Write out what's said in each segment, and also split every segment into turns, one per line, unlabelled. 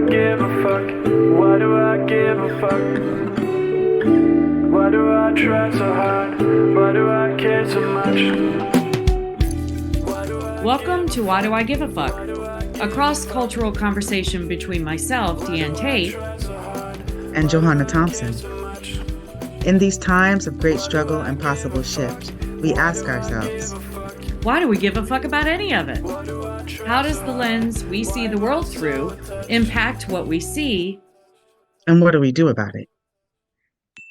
give a fuck? Why do I give a fuck? Why do I try so hard? Why do I care so much?
Welcome to Why Do I Give a Fuck? A cross-cultural conversation between myself, Diane Tate,
and Johanna Thompson. In these times of great struggle and possible shift, we ask ourselves,
why do we give a fuck about any of it? How does the lens we see the world through impact what we see?
And what do we do about it?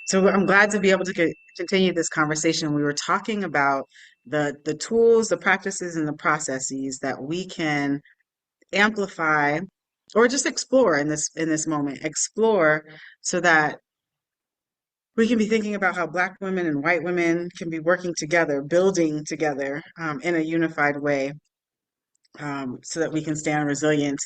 So I'm glad to be able to continue this conversation. We were talking about the tools, the practices, and the processes that we can amplify or just explore in this moment. Explore so that we can be thinking about how Black women and white women can be working together, building together in a unified way, so that we can stand resilient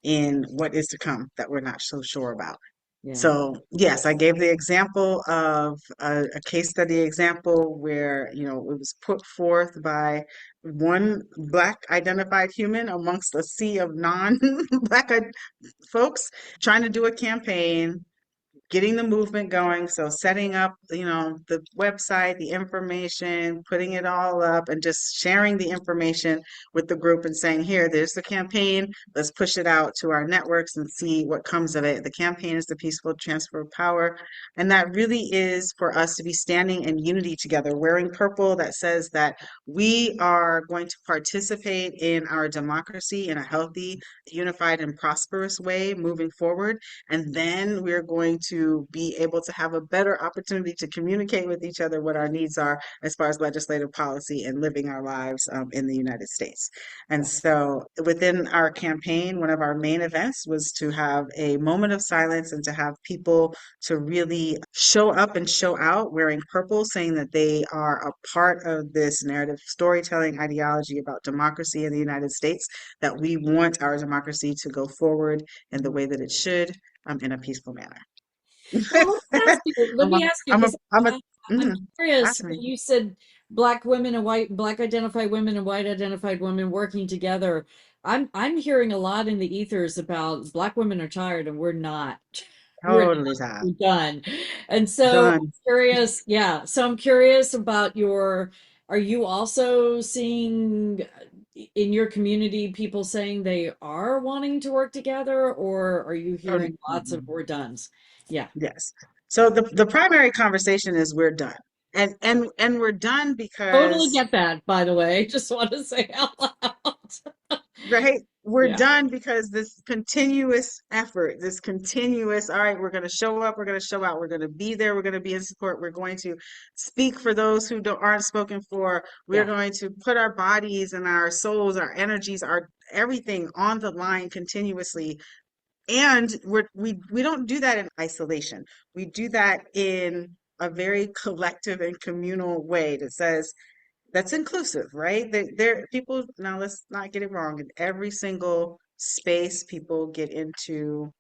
in what is to come that we're not so sure about.
Yeah.
So yes, I gave the example of a case study example where, it was put forth by one Black identified human amongst a sea of non-Black folks trying to do a campaign, getting the movement going. So setting up, the website, the information, putting it all up and just sharing the information with the group and saying, here, there's the campaign. Let's push it out to our networks and see what comes of it. The campaign is the peaceful transfer of power. And that really is for us to be standing in unity together, wearing purple that says that we are going to participate in our democracy in a healthy, unified, and prosperous way moving forward. And then we're going to be able to have a better opportunity to communicate with each other what our needs are as far as legislative policy and living our lives in the United States. And so within our campaign, one of our main events was to have a moment of silence and to have people to really show up and show out wearing purple, saying that they are a part of this narrative storytelling ideology about democracy in the United States, that we want our democracy to go forward in the way that it should, in a peaceful manner.
Well, let me ask you, because I'm curious.
Ask me.
You said Black women and Black identified women and white identified women working together. I'm hearing a lot in the ethers about Black women are tired and we're not.
Totally tired.
We're done. And so
Done.
I'm curious, yeah. So I'm curious about are you also seeing in your community people saying they are wanting to work together, or are you hearing lots of we're done's? Yeah.
Yes. So the primary conversation is we're done. And we're done
Totally
because
get that, by the way. Just want to say out loud.
right, we're
Yeah.
done because this continuous effort, this continuous, all right, we're going to show up, we're going to show out, we're going to be there, we're going to be in support, we're going to speak for those who aren't spoken for, we're going to put our bodies and our souls, our energies, our everything on the line continuously. And we don't do that in isolation. We do that in a very collective and communal way that says that's inclusive, right? There people, now let's not get it wrong. In every single space, people get into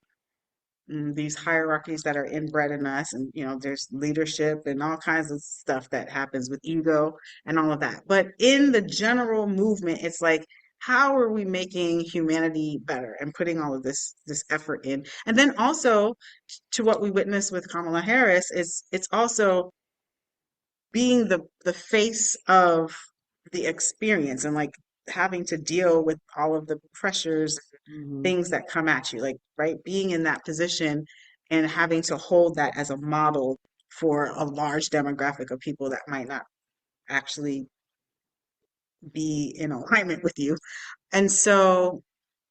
these hierarchies that are inbred in us, and there's leadership and all kinds of stuff that happens with ego and all of that. But in the general movement, it's like, how are we making humanity better and putting all of this effort in? And then also, to what we witnessed with Kamala Harris, is it's also being the face of the experience and like having to deal with all of the pressures, things that come at you, like, right, being in that position and having to hold that as a model for a large demographic of people that might not actually be in alignment with you. And so,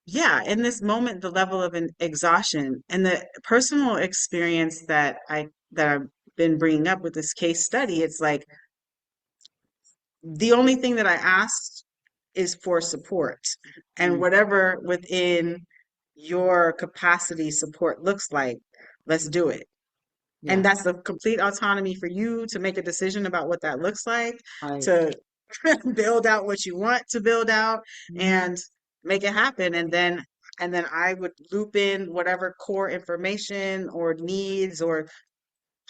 yeah, in this moment, the level of an exhaustion and the personal experience that I've been bringing up with this case study, it's like the only thing that I asked is for support, and whatever within your capacity support looks like, let's do it. And that's the complete autonomy for you to make a decision about what that looks like, to build out what you want to build out and make it happen. And then I would loop in whatever core information or needs or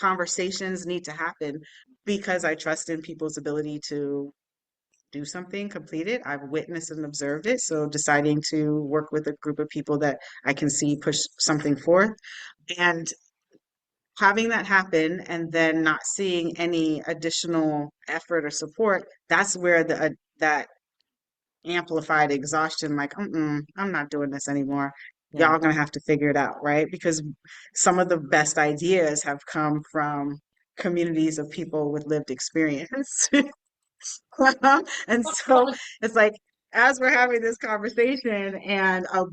conversations need to happen, because I trust in people's ability to do something, complete it. I've witnessed and observed it. So deciding to work with a group of people that I can see push something forth, and having that happen and then not seeing any additional effort or support, that's where that amplified exhaustion, like, I'm not doing this anymore.
Yeah.
Y'all gonna have to figure it out, right? Because some of the best ideas have come from communities of people with lived experience. And so it's like, as we're having this conversation and a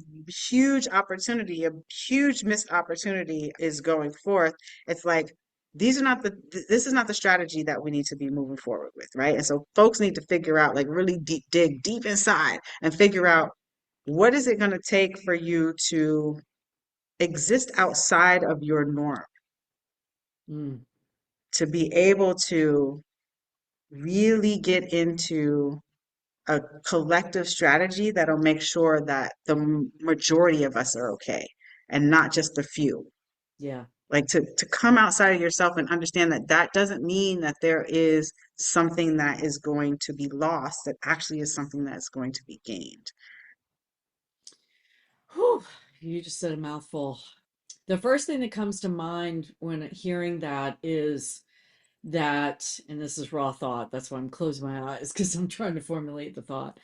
huge opportunity, a huge missed opportunity is going forth, it's like, this is not the strategy that we need to be moving forward with, right? And so folks need to figure out, like really dig deep inside and figure out, what is it going to take for you to exist outside of your norm,
Mm,
to be able to really get into a collective strategy that'll make sure that the majority of us are okay and not just the few.
yeah.
Like, to come outside of yourself and understand that that doesn't mean that there is something that is going to be lost, that actually is something that's going to be gained.
Whew, you just said a mouthful. The first thing that comes to mind when hearing that is that, and this is raw thought, that's why I'm closing my eyes because I'm trying to formulate the thought.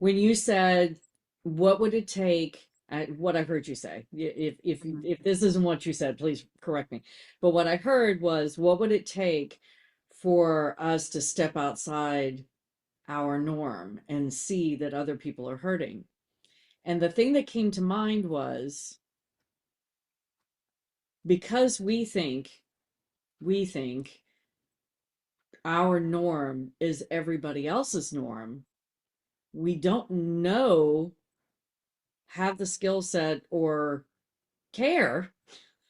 When you said, what would it take? What I heard you say,
Mhm.
if this isn't what you said, please correct me. But what I heard was, what would it take for us to step outside our norm and see that other people are hurting? And the thing that came to mind was, because we think our norm is everybody else's norm, we don't know, have the skill set, or care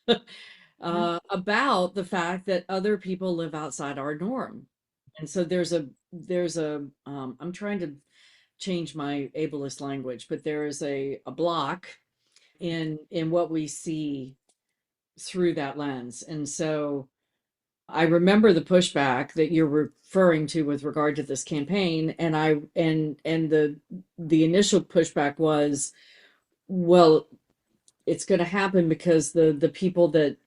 Mhm.
about the fact that other people live outside our norm. And so there's a I'm trying to change my ableist language, but there is a block in what we see through that lens. And so I remember the pushback that you're referring to with regard to this campaign, and the initial pushback was, well, it's going to happen because the people that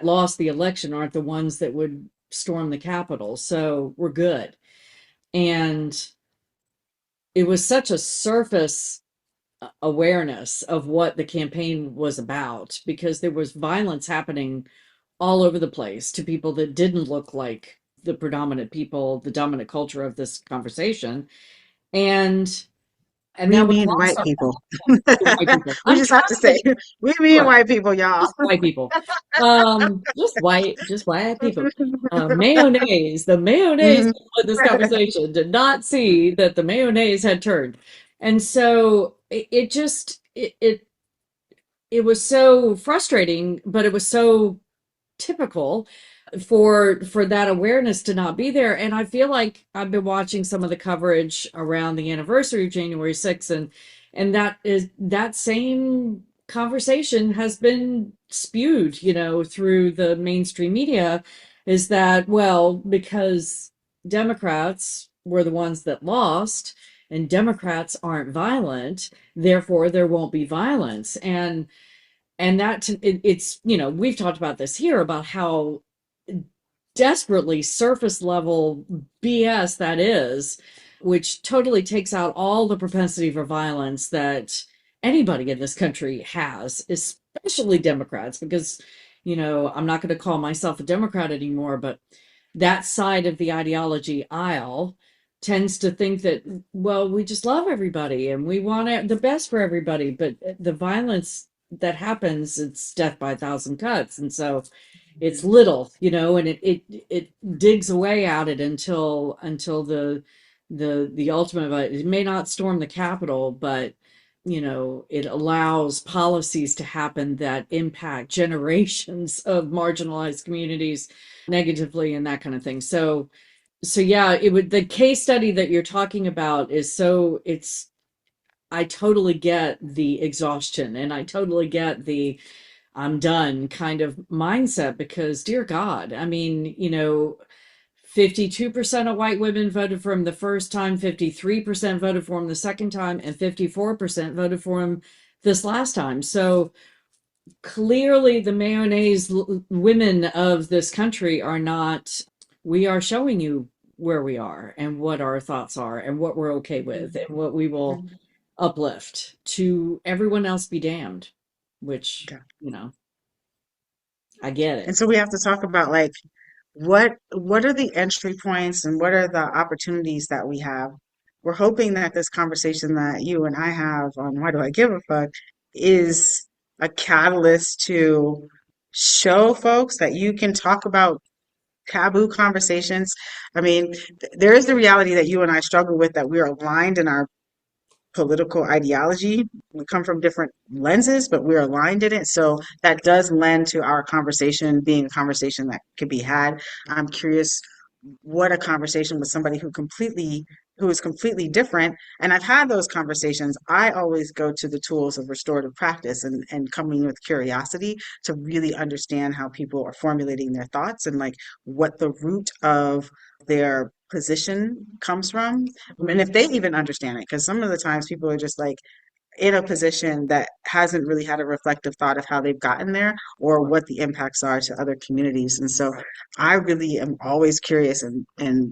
lost the election aren't the ones that would storm the Capitol, so we're good. And it was such a surface awareness of what the campaign was about, because there was violence happening all over the place to people that didn't look like the predominant people, the dominant culture of this conversation. And
We
that was
mean
lost
white
on
people.
white people.
We
I'm
just have to
trying
say,
to
we mean
sure,
white people, y'all.
just white people. Just white people. Mayonnaise, the mayonnaise
Mhm.
people in this conversation did not see that the mayonnaise had turned. And so it was so frustrating, but it was so typical for that awareness to not be there. And I feel like I've been watching some of the coverage around the anniversary of January 6th, and that same conversation has been spewed, through the mainstream media, is that, well, because Democrats were the ones that lost and Democrats aren't violent, therefore there won't be violence. And it's, we've talked about this here, about how desperately surface level BS that is, which totally takes out all the propensity for violence that anybody in this country has, especially Democrats, because, I'm not going to call myself a Democrat anymore, but that side of the ideology aisle tends to think that, well, we just love everybody and we want the best for everybody, but the violence that happens, it's death by a thousand cuts. And so it's little, and it digs away at it until the ultimate. It may not storm the Capitol, but it allows policies to happen that impact generations of marginalized communities negatively, and that kind of thing. So yeah, the case study that you're talking about is so it's I totally get the exhaustion, and I totally get the I'm done kind of mindset, because dear God, I mean, 52% of white women voted for him the first time, 53% voted for him the second time, and 54% voted for him this last time. So clearly, the mayonnaise women of this country are not, we are showing you where we are and what our thoughts are and what we're okay with and what we will uplift. To everyone else be damned, which,
Okay.
I get
And
it.
so we have to talk about like what are the entry points and what are the opportunities that we have. We're hoping that this conversation that you and I have on why do I give a fuck is a catalyst to show folks that you can talk about taboo conversations. I mean, there is the reality that you and I struggle with, that we're aligned in our political ideology. We come from different lenses, but we're aligned in it. So that does lend to our conversation being a conversation that could be had. I'm curious what a conversation with somebody who is completely different. And I've had those conversations. I always go to the tools of restorative practice and coming with curiosity to really understand how people are formulating their thoughts and like what the root of their position comes from. And if they even understand it, because some of the times people are just like in a position that hasn't really had a reflective thought of how they've gotten there or what the impacts are to other communities. And so I really am always curious and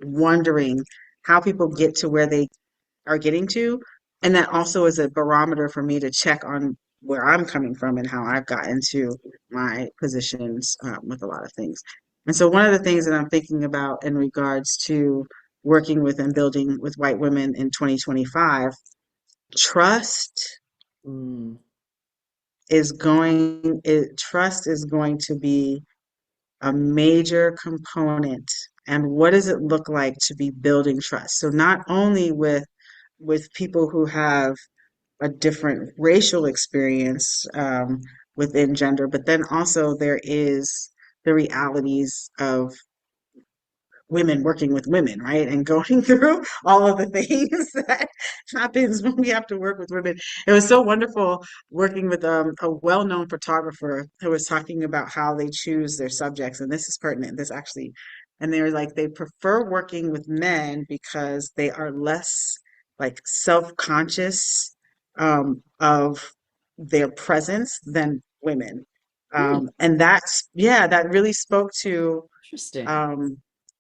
wondering how people get to where they are getting to. And that also is a barometer for me to check on where I'm coming from and how I've gotten to my positions with a lot of things. And so one of the things that I'm thinking about in regards to working with and building with white women in 2025, trust
Mm.
trust is going to be a major component. And what does it look like to be building trust? So not only with people who have a different racial experience within gender, but then also there is the realities of women working with women, right? And going through all of the things that happens when we have to work with women. It was so wonderful working with a well-known photographer who was talking about how they choose their subjects. And this is pertinent. This actually, and they're like, they prefer working with men because they are less like self-conscious of their presence than women.
Hmm.
And that's, yeah, that really spoke to
Interesting.
um,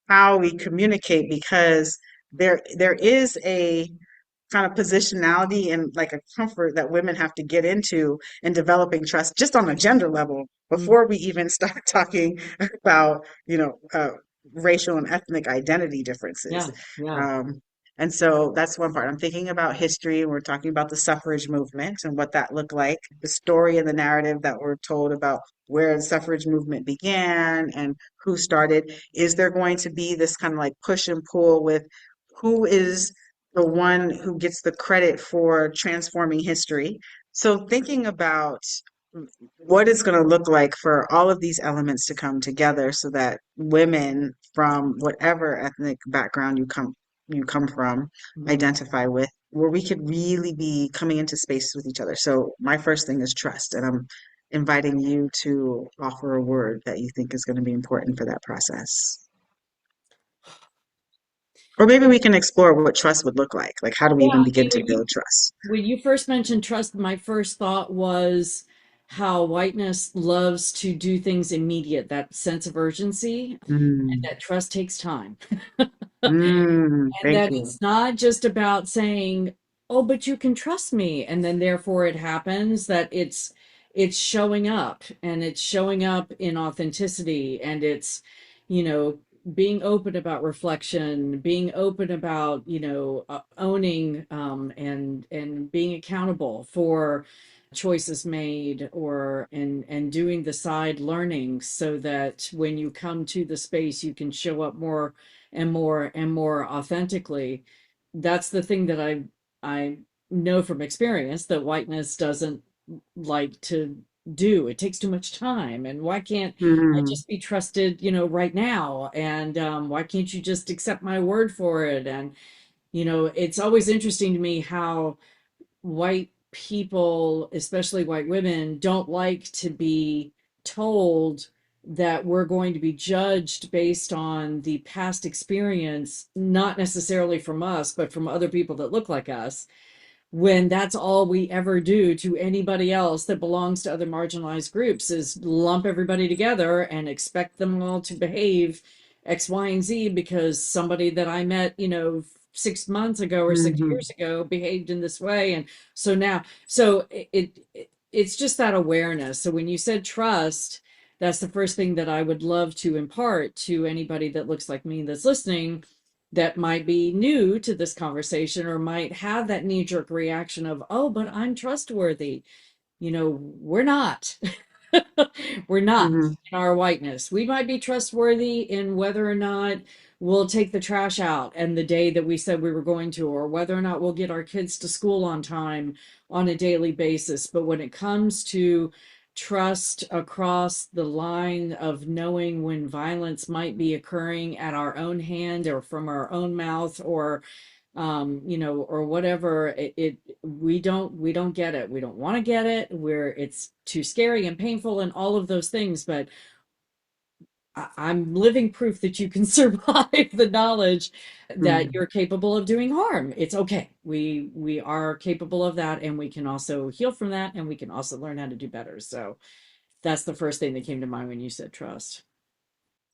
how we communicate because there is a kind of positionality and like a comfort that women have to get into in developing trust just on a gender level
Mm.
before we even start talking about racial and ethnic identity differences.
Yeah, yeah.
um, and so that's one part. I'm thinking about history, and we're talking about the suffrage movement and what that looked like, the story and the narrative that we're told about where the suffrage movement began and who started. Is there going to be this kind of like push and pull with who is the one who gets the credit for transforming history? So thinking about what it's going to look like for all of these elements to come together so that women from whatever ethnic background you come from
Mm.
identify with, where we could really be coming into space with each other. So my first thing is trust, and I'm inviting you to offer a word that you think is going to be important for that process. Or maybe we can explore what trust would look like. Like, how do we
Yeah,
even
I
begin
mean,
to build trust?
when you first mentioned trust, my first thought was how whiteness loves to do things immediate, that sense of urgency, and
Mm,
that trust takes time. And
thank
that
you.
it's not just about saying, "Oh, but you can trust me," and then therefore it happens, that it's showing up, and it's showing up in authenticity, and it's, you know, being open about reflection, being open about, owning and being accountable for choices made, or and doing the side learning so that when you come to the space you can show up more and more and more authentically. That's the thing that I know from experience that whiteness doesn't like to do. It takes too much time. And why can't I
Mm,
just be trusted, right now? And why can't you just accept my word for it? And it's always interesting to me how white people, especially white women, don't like to be told that we're going to be judged based on the past experience, not necessarily from us, but from other people that look like us, when that's all we ever do to anybody else that belongs to other marginalized groups is lump everybody together and expect them all to behave X, Y, and Z because somebody that I met, 6 months ago or six
Hmm.
years ago behaved in this way. And so now, so it's just that awareness. So when you said trust, that's the first thing that I would love to impart to anybody that looks like me that's listening, that might be new to this conversation or might have that knee jerk reaction of, oh, but I'm trustworthy. We're not. We're not
Hmm.
in our whiteness. We might be trustworthy in whether or not we'll take the trash out and the day that we said we were going to, or whether or not we'll get our kids to school on time on a daily basis. But when it comes to trust across the line of knowing when violence might be occurring at our own hand or from our own mouth, or whatever, we don't get it. We don't want to get it. It's too scary and painful and all of those things. But I'm living proof that you can survive the knowledge that
Hmm.
you're capable of doing harm. It's okay. We are capable of that, and we can also heal from that, and we can also learn how to do better. So that's the first thing that came to mind when you said trust.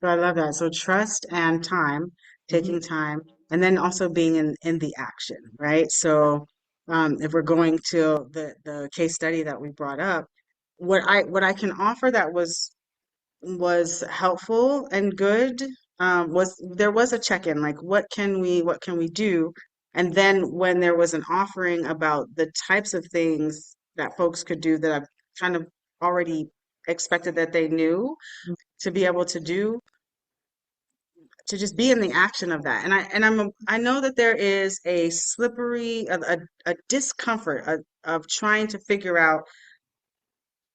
So I love that. So trust and time,
Hmm.
taking time, and then also being in the action, right? So if we're going to the case study that we brought up, what I can offer that was helpful and good, was there was a check-in, like what can we do? And then when there was an offering about the types of things that folks could do that I've kind of already expected that they knew to be able to do, to just be in the action of that. I know that there is a slippery a discomfort of trying to figure out,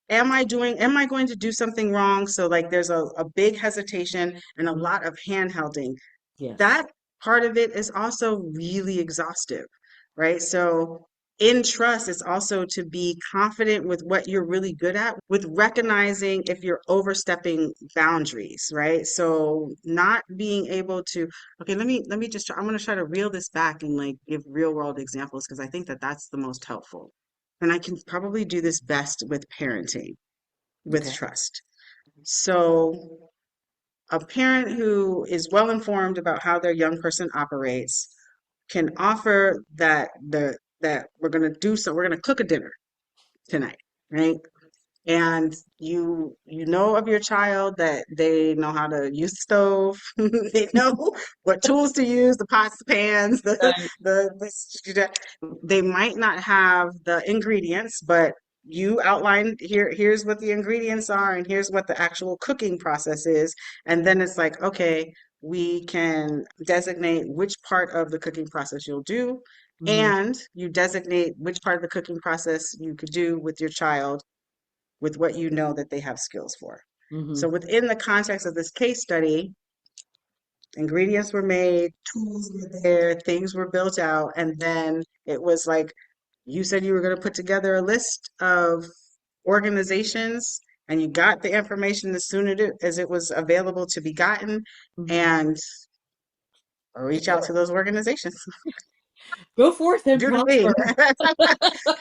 am I going to do something wrong? So like there's a big hesitation and a lot of hand holding.
Yes.
That part of it is also really exhaustive, right? So in trust, it's also to be confident with what you're really good at, with recognizing if you're overstepping boundaries, right? So not being able to, okay, let me just try, I'm going to try to reel this back and like give real world examples because I think that that's the most helpful. And I can probably do this best with parenting, with
Okay.
trust. So a parent who is well informed about how their young person operates can offer that we're going to cook a dinner tonight, right? And you know of your child that they know how to use the stove, they know what tools to use, the pots, the pans,
Right.
they might not have the ingredients, but you outlined here's what the ingredients are and here's what the actual cooking process is. And then it's like, okay, we can designate which part of the cooking process you'll do,
Hmm.
and you designate which part of the cooking process you could do with your child with what you know that they have skills for.
Hmm.
So within the context of this case study, ingredients were made, tools were there, things were built out, and then it was like you said you were going to put together a list of organizations and you got the information as soon as it was available to be gotten,
Hmm.
and reach out to those organizations.
Go forth and
Do the thing.
prosper.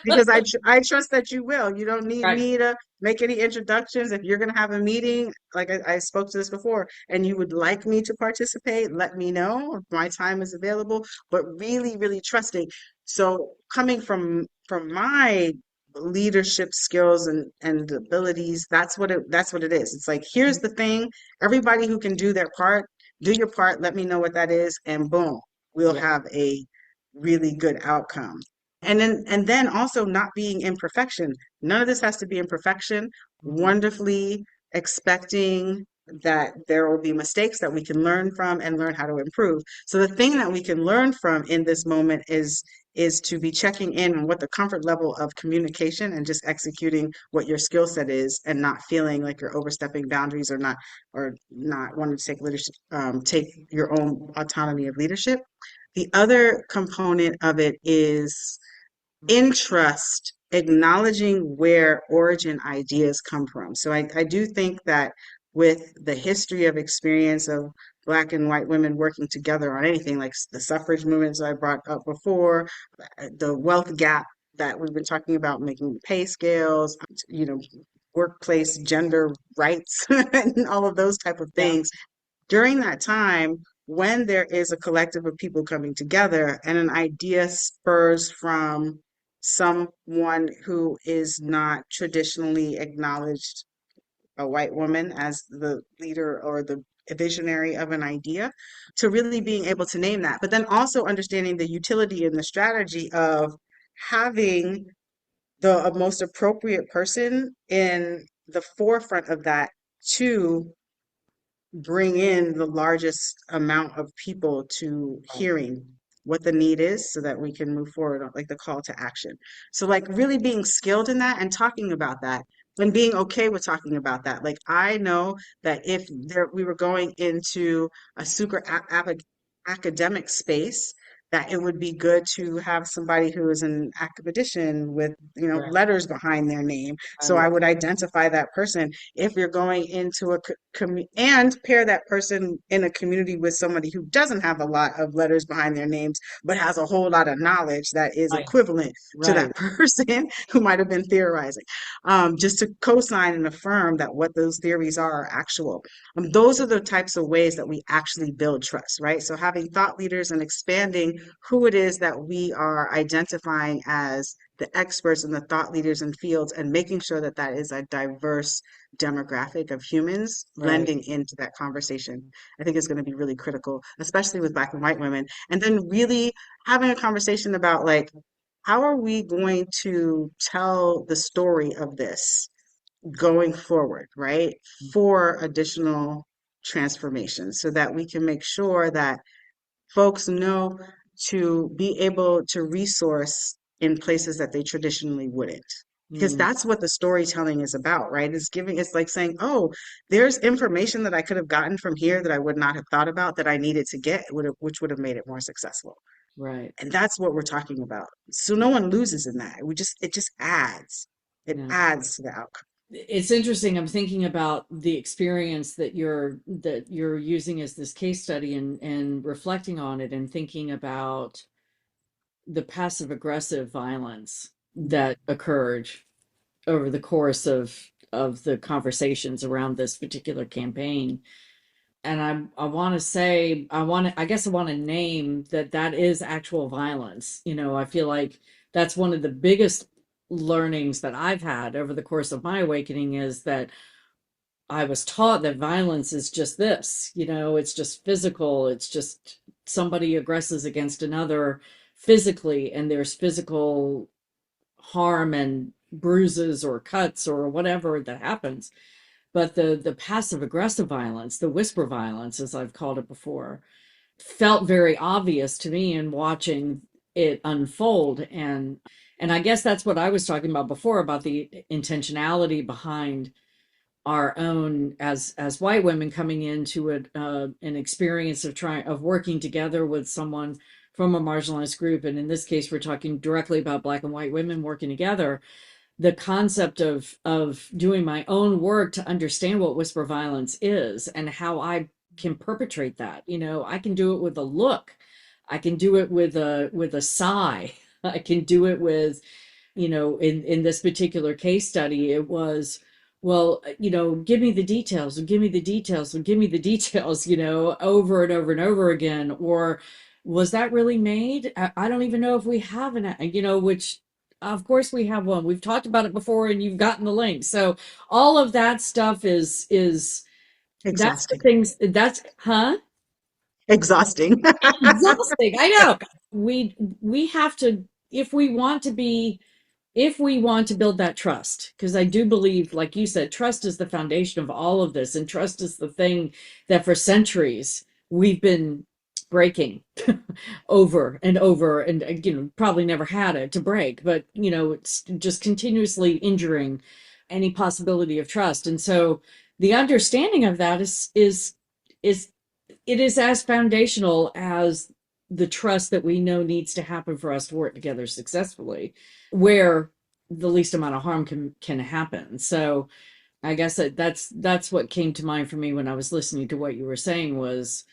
Because I trust that you will. You don't need
Right.
me to make any introductions. If you're going to have a meeting, like I spoke to this before, and you would like me to participate, let me know. My time is available, but really, really trusting. So coming from my leadership skills and abilities, that's what it is. It's like, here's the thing. Everybody who can do their part, do your part. Let me know what that is, and boom, we'll
Yeah.
have a really good outcome. And then also not being in perfection. None of this has to be in perfection.
Hmm.
Wonderfully expecting that there will be mistakes that we can learn from and learn how to improve. So the thing that we can learn from in this moment is to be checking in on what the comfort level of communication and just executing what your skill set is, and not feeling like you're overstepping boundaries or not wanting to take leadership, take your own autonomy of leadership. The other component of it is in trust, acknowledging where origin ideas come from. So I do think that with the history of experience of Black and white women working together on anything like the suffrage movements I brought up before, the wealth gap that we've been talking about, making pay scales, workplace gender rights, and all of those type of
Yeah.
things. During that time, when there is a collective of people coming together and an idea spurs from someone who is not traditionally acknowledged, a white woman, as the leader or the visionary of an idea, to really being able to name that, but then also understanding the utility and the strategy of having the most appropriate person in the forefront of that to bring in the largest amount of people to hearing what the need is so that we can move forward on like the call to action. So like really being skilled in that and talking about that and being okay with talking about that. Like I know that if there we were going into a super academic space, that it would be good to have somebody who is an academician with,
Right.
letters behind their name. So I would identify that person. If you're going into a and pair that person in a community with somebody who doesn't have a lot of letters behind their names, but has a whole lot of knowledge that is
Right.
equivalent to
Right.
that person who might have been theorizing, just to co-sign and affirm that what those theories are actual. Those are the types of ways that we actually build trust, right? So having thought leaders and expanding who it is that we are identifying as the experts and the thought leaders in fields, and making sure that that is a diverse demographic of humans
Right.
blending into that conversation, I think is going to be really critical, especially with Black and white women. And then really having a conversation about like, how are we going to tell the story of this going forward, right? For additional transformation so that we can make sure that folks know to be able to resource in places that they traditionally wouldn't. Because
Mm,
that's what the storytelling is about, right? It's like saying, oh, there's information that I could have gotten from here that I would not have thought about that I needed to get, which would have made it more successful.
right.
And that's what we're talking about. So no one loses in that. It just adds. It
Yeah.
adds to the outcome.
It's interesting. I'm thinking about the experience that you're using as this case study and reflecting on it and thinking about the passive aggressive violence that occurred over the course of the conversations around this particular campaign. And I want to say I guess I want to name that is actual violence. I feel like that's one of the biggest learnings that I've had over the course of my awakening is that I was taught that violence is just this, it's just physical, it's just somebody aggresses against another physically, and there's physical harm and bruises or cuts or whatever that happens. But the passive aggressive violence, the whisper violence, as I've called it before, felt very obvious to me in watching it unfold. And I guess that's what I was talking about before, about the intentionality behind our own as white women coming into an experience of working together with someone from a marginalized group. And in this case, we're talking directly about Black and white women working together. The concept of doing my own work to understand what whisper violence is and how I can perpetrate that. I can do it with a look. I can do it with a sigh. I can do it with, in this particular case study, it was, well, give me the details, and give me the details, and give me the details, over and over and over again. Or was that really made? I don't even know if we have which of course we have one. We've talked about it before and you've gotten the link. So all of that stuff is that's the
Exhausting.
things that's
Exhausting.
exhausting. I know. We have to, if we want to be, if we want to build that trust, because I do believe, like you said, trust is the foundation of all of this, and trust is the thing that for centuries we've been breaking over and over, and probably never had it to break, but it's just continuously injuring any possibility of trust. And so the understanding of that is it is as foundational as the trust that we know needs to happen for us to work together successfully, where the least amount of harm can happen. So I guess that's what came to mind for me when I was listening to what you were saying was,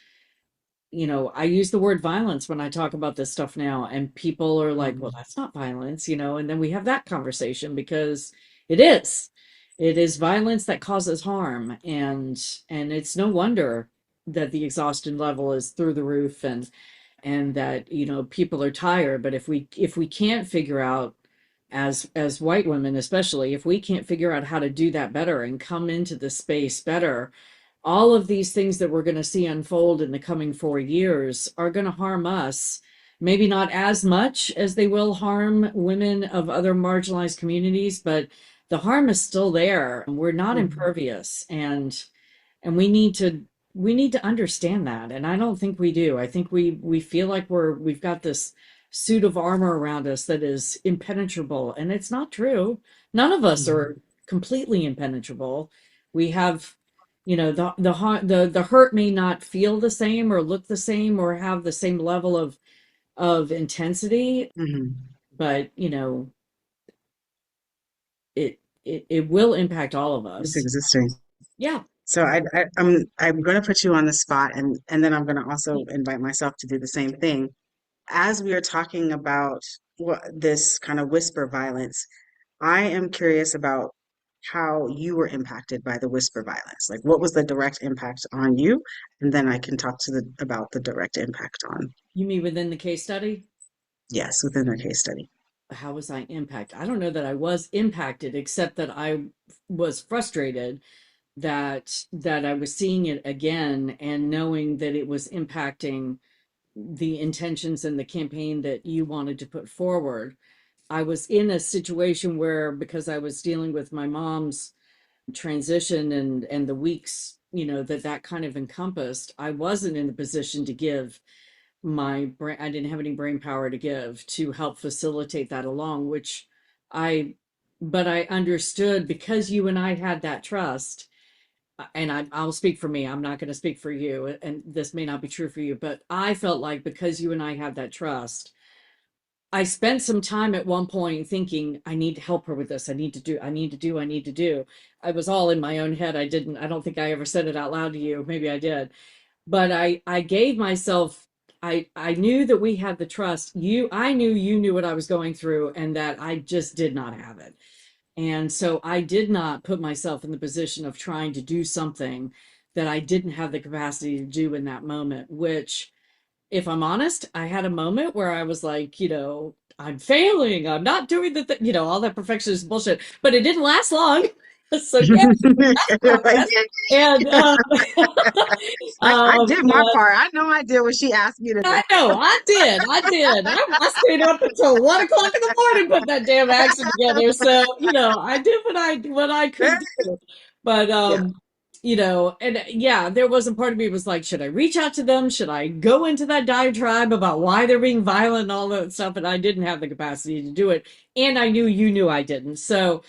I use the word violence when I talk about this stuff now, and people are like, well,
Mhm.
that's not violence, and then we have that conversation because it is. It is violence that causes harm, and it's no wonder that the exhaustion level is through the roof, and that people are tired. But if we can't figure out, as white women especially, if we can't figure out how to do that better and come into the space better, all of these things that we're going to see unfold in the coming 4 years are going to harm us. Maybe not as much as they will harm women of other marginalized communities, but the harm is still there. We're not
Mhm.
impervious, and we need to understand that. And I don't think we do. I think we feel like we've got this suit of armor around us that is impenetrable, and it's not true. None of us
Mhm.
are completely impenetrable. We have, the hurt may not feel the same or look the same or have the same level of intensity,
Mhm.
but it will impact all of
It's
us.
existing.
Yeah.
So I'm going to put you on the spot, and then I'm going to also invite myself to do the same thing. As we are talking about this kind of whisper violence, I am curious about how you were impacted by the whisper violence. Like, what was the direct impact on you? And then I can talk to the about the direct impact on,
You mean within the case study?
yes, within the case study.
How was I impacted? I don't know that I was impacted, except that I was frustrated that I was seeing it again and knowing that it was impacting the intentions and the campaign that you wanted to put forward. I was in a situation where, because I was dealing with my mom's transition and the weeks, that kind of encompassed, I wasn't in a position to give my brain. I didn't have any brain power to give to help facilitate that along, which I but I understood, because you and I had that trust. And I'll speak for me. I'm not going to speak for you, and this may not be true for you, but I felt like, because you and I had that trust, I spent some time at one point thinking, I need to help her with this. I need to do. I was all in my own head. I don't think I ever said it out loud to you. Maybe I did. But I gave myself, I knew that we had the trust. I knew you knew what I was going through, and that I just did not have it. And so I did not put myself in the position of trying to do something that I didn't have the capacity to do in that moment, which, if I'm honest, I had a moment where I was like, I'm failing. I'm not doing all that perfectionist bullshit, but it didn't last long. So yeah,
Like,
progress. And
I did my
but
part. I know I did what she asked me to do.
I know I did. I did. I stayed up until 1 o'clock in the morning putting that damn action together. So I did what I could do. But
Yeah,
and yeah, there was a part of me was like, should I reach out to them? Should I go into that diatribe about why they're being violent and all that stuff? And I didn't have the capacity to do it, and I knew you knew I didn't. So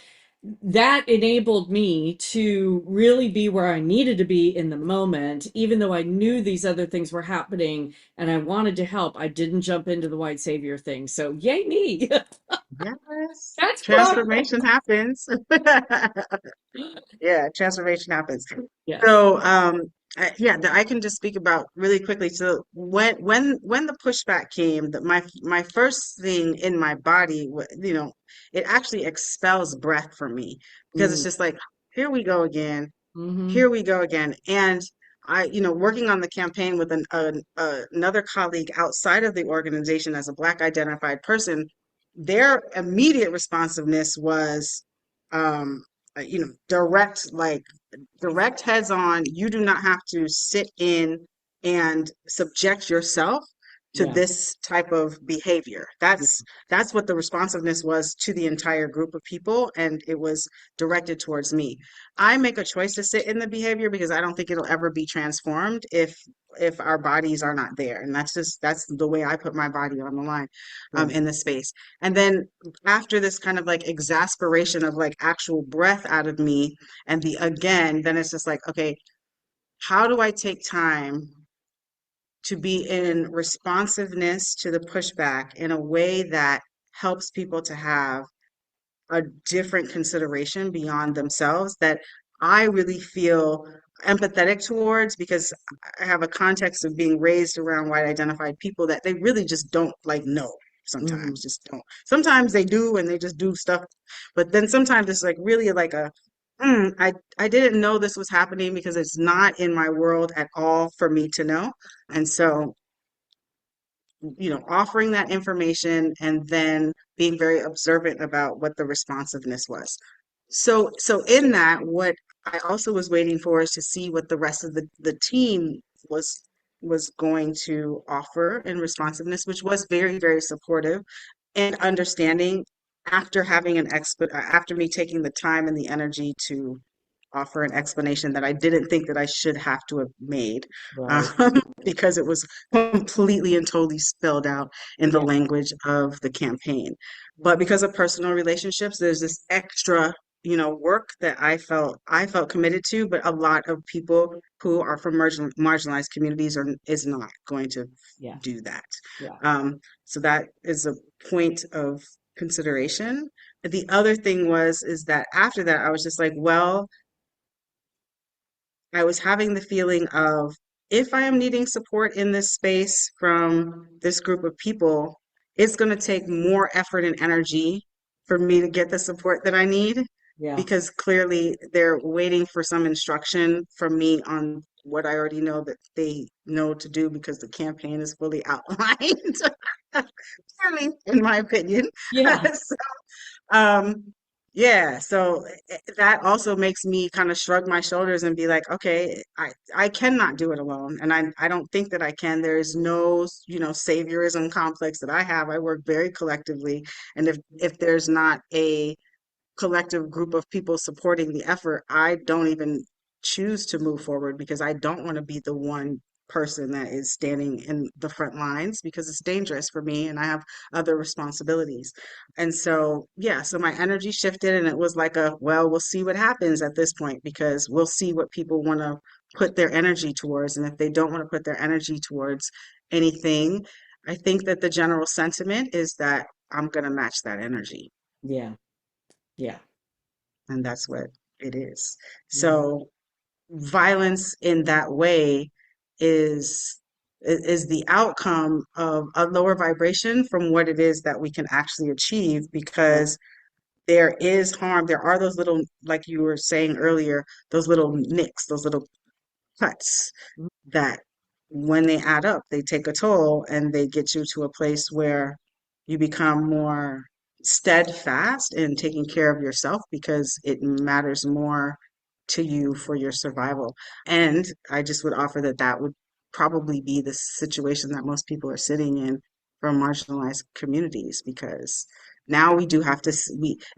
that enabled me to really be where I needed to be in the moment, even though I knew these other things were happening and I wanted to help. I didn't jump into the white savior thing. So yay me.
yes.
That's progress.
Transformation happens. Yeah, transformation happens.
Yes.
So, yeah, I can just speak about really quickly. So when the pushback came, that my first thing in my body, it actually expels breath from me, because it's
Mm.
just like, here we go again,
Hmm.
here we go again. And working on the campaign with another colleague outside of the organization as a Black identified person, their immediate responsiveness was, direct, like direct heads on. You do not have to sit in and subject yourself to
Yeah.
this type of behavior.
Yeah.
That's what the responsiveness was to the entire group of people, and it was directed towards me. I make a choice to sit in the behavior because I don't think it'll ever be transformed if our bodies are not there. And that's the way I put my body on the line,
Yeah.
in the space. And then after this kind of like exasperation of like actual breath out of me, and then it's just like, okay, how do I take time to be in responsiveness to the pushback in a way that helps people to have a different consideration beyond themselves, that I really feel empathetic towards, because I have a context of being raised around white identified people that they really just don't like know. Sometimes just don't. Sometimes they do and they just do stuff, but then sometimes it's like really like a I didn't know this was happening because it's not in my world at all for me to know. And so, offering that information and then being very observant about what the responsiveness was. So in that, what I also was waiting for is to see what the rest of the team was going to offer in responsiveness, which was very, very supportive and understanding after having after me taking the time and the energy to offer an explanation that I didn't think that I should have to have made,
Right.
because it was completely and totally spelled out in the
Yeah.
language of the campaign. But because of personal relationships, there's this extra, work that I felt committed to, but a lot of people who are from marginalized communities is not going to
Yeah.
do that.
Yeah.
So that is a point of consideration. The other thing is that after that, I was just like, well, I was having the feeling of, if I am needing support in this space from this group of people, it's going to take more effort and energy for me to get the support that I need,
Yeah.
because clearly they're waiting for some instruction from me on what I already know that they know to do, because the campaign is fully outlined, clearly, in my opinion.
Yeah.
So, um, yeah, so that also makes me kind of shrug my shoulders and be like, okay, I cannot do it alone. And I don't think that I can. There is no, saviorism complex that I have. I work very collectively. And if there's not a collective group of people supporting the effort, I don't even choose to move forward, because I don't want to be the one person that is standing in the front lines, because it's dangerous for me and I have other responsibilities. And so, yeah, so my energy shifted, and it was like well, we'll see what happens at this point, because we'll see what people want to put their energy towards. And if they don't want to put their energy towards anything, I think that the general sentiment is that I'm going to match that energy.
Yeah. Yeah.
And that's what it is.
Mhm.
So violence in that way is the outcome of a lower vibration from what it is that we can actually achieve,
Right.
because there is harm. There are those little, like you were saying earlier, those little nicks, those little cuts
Mhm.
that, when they add up, they take a toll, and they get you to a place where you become more steadfast in taking care of yourself, because it matters more to you for your survival. And I just would offer that that would probably be the situation that most people are sitting in from marginalized communities, because now we do have to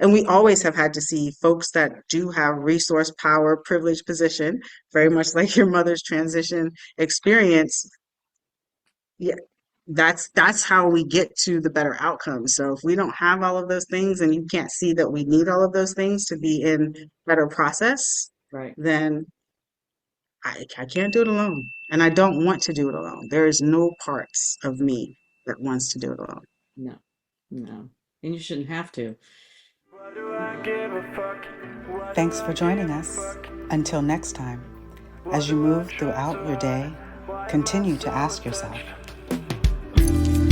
we always have had to see folks that do have resource, power, privilege, position, very much like your mother's transition experience. Yeah, that's how we get to the better outcome. So if we don't have all of those things, and you can't see that we need all of those things to be in better process,
Right.
then I can't do it alone. And I don't want to do it alone. There is no parts of me that wants to do it alone.
No. No. And you shouldn't have to.
Why do I give a fuck? Why do
Thanks for
I
joining
give a
us.
fuck?
Until next time,
Why
as you
do I
move
try
throughout
so
your day,
hard?
continue to ask yourself,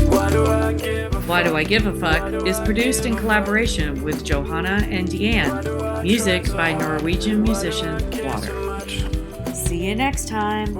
Why do I give a
Why Do I Give a Fuck
Why do
is
I
produced in
give a
collaboration with Johanna and Diane. Music by Norwegian musician Water. See you next time.